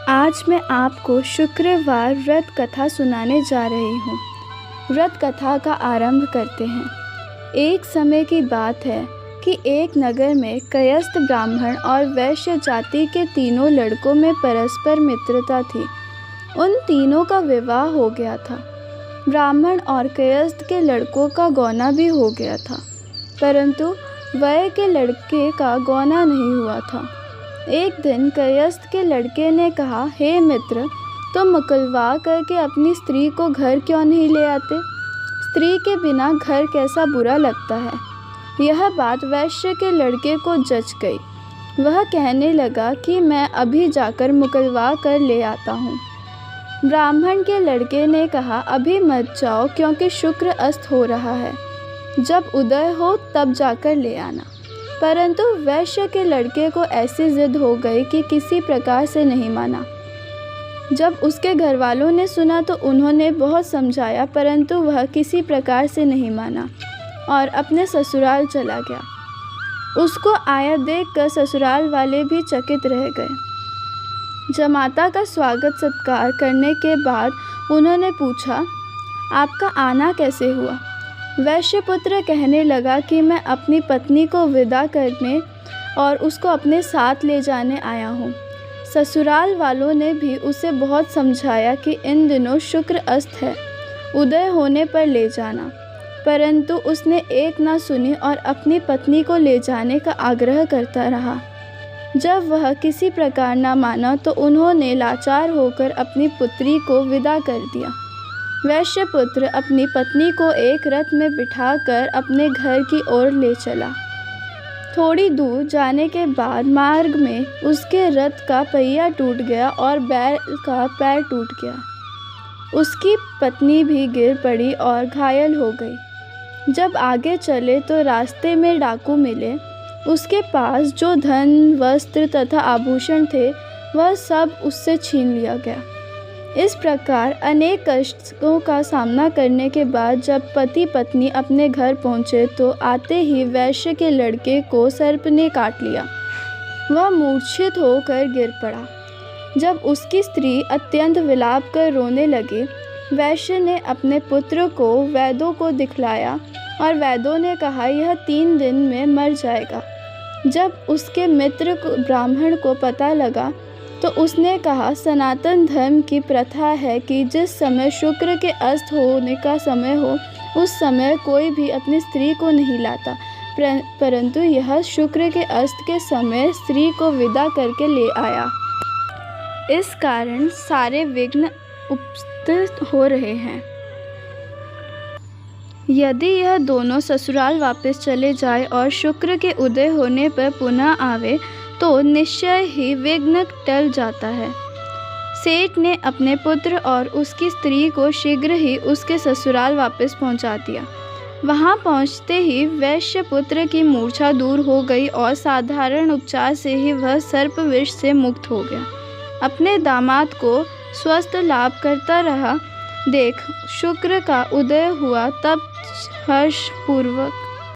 आज मैं आपको शुक्रवार व्रत कथा सुनाने जा रही हूँ। व्रत कथा का आरंभ करते हैं। एक समय की बात है कि एक नगर में कायस्थ ब्राह्मण और वैश्य जाति के तीनों लड़कों में परस्पर मित्रता थी। उन तीनों का विवाह हो गया था। ब्राह्मण और कायस्थ के लड़कों का गौना भी हो गया था, परंतु वैश्य के लड़के का गौना नहीं हुआ था। एक दिन कायस्थ के लड़के ने कहा, हे मित्र, तुम मुकलवा करके अपनी स्त्री को घर क्यों नहीं ले आते? स्त्री के बिना घर कैसा बुरा लगता है। यह बात वैश्य के लड़के को जच गई। वह कहने लगा कि मैं अभी जाकर मुकलवा कर ले आता हूँ। ब्राह्मण के लड़के ने कहा, अभी मत जाओ, क्योंकि शुक्र अस्त हो रहा है। जब उदय हो तब जाकर ले आना। परंतु वैश्य के लड़के को ऐसी जिद हो गई कि किसी प्रकार से नहीं माना। जब उसके घर वालों ने सुना तो उन्होंने बहुत समझाया, परंतु वह किसी प्रकार से नहीं माना और अपने ससुराल चला गया। उसको आया देखकर ससुराल वाले भी चकित रह गए। जमाता का स्वागत सत्कार करने के बाद उन्होंने पूछा, आपका आना कैसे हुआ? वैश्यपुत्र कहने लगा कि मैं अपनी पत्नी को विदा करने और उसको अपने साथ ले जाने आया हूँ। ससुराल वालों ने भी उसे बहुत समझाया कि इन दिनों शुक्र अस्त है, उदय होने पर ले जाना, परंतु उसने एक ना सुनी और अपनी पत्नी को ले जाने का आग्रह करता रहा। जब वह किसी प्रकार ना माना तो उन्होंने लाचार होकर अपनी पुत्री को विदा कर दिया। वैश्यपुत्र अपनी पत्नी को एक रथ में बिठाकर अपने घर की ओर ले चला। थोड़ी दूर जाने के बाद मार्ग में उसके रथ का पहिया टूट गया और बैल का पैर टूट गया। उसकी पत्नी भी गिर पड़ी और घायल हो गई। जब आगे चले तो रास्ते में डाकू मिले। उसके पास जो धन, वस्त्र तथा आभूषण थे वह सब उससे छीन लिया गया। इस प्रकार अनेक कष्टों का सामना करने के बाद जब पति पत्नी अपने घर पहुँचे तो आते ही वैश्य के लड़के को सर्प ने काट लिया। वह मूर्छित होकर गिर पड़ा। जब उसकी स्त्री अत्यंत विलाप कर रोने लगी, वैश्य ने अपने पुत्र को वैद्यों को दिखलाया और वैद्यों ने कहा, यह 3 दिन में मर जाएगा। जब उसके मित्र ब्राह्मण को पता लगा तो उसने कहा, सनातन धर्म की प्रथा है कि जिस समय शुक्र के अस्त होने का समय हो उस समय कोई भी अपनी स्त्री को नहीं लाता, परंतु यह शुक्र के अस्त के समय स्त्री को विदा करके ले आया। इस कारण सारे विघ्न उपस्थित हो रहे हैं। यदि यह दोनों ससुराल वापस चले जाए और शुक्र के उदय होने पर पुनः आवे तो निश्चय ही विघ्न टल जाता है। सेठ ने अपने पुत्र और उसकी स्त्री को शीघ्र ही उसके ससुराल वापस पहुंचा दिया। वहां पहुंचते ही वैश्यपुत्र की मूर्छा दूर हो गई और साधारण उपचार से ही वह सर्प विष से मुक्त हो गया। अपने दामाद को स्वस्थ लाभ करता रहा देख शुक्र का उदय हुआ, तब हर्षपूर्वक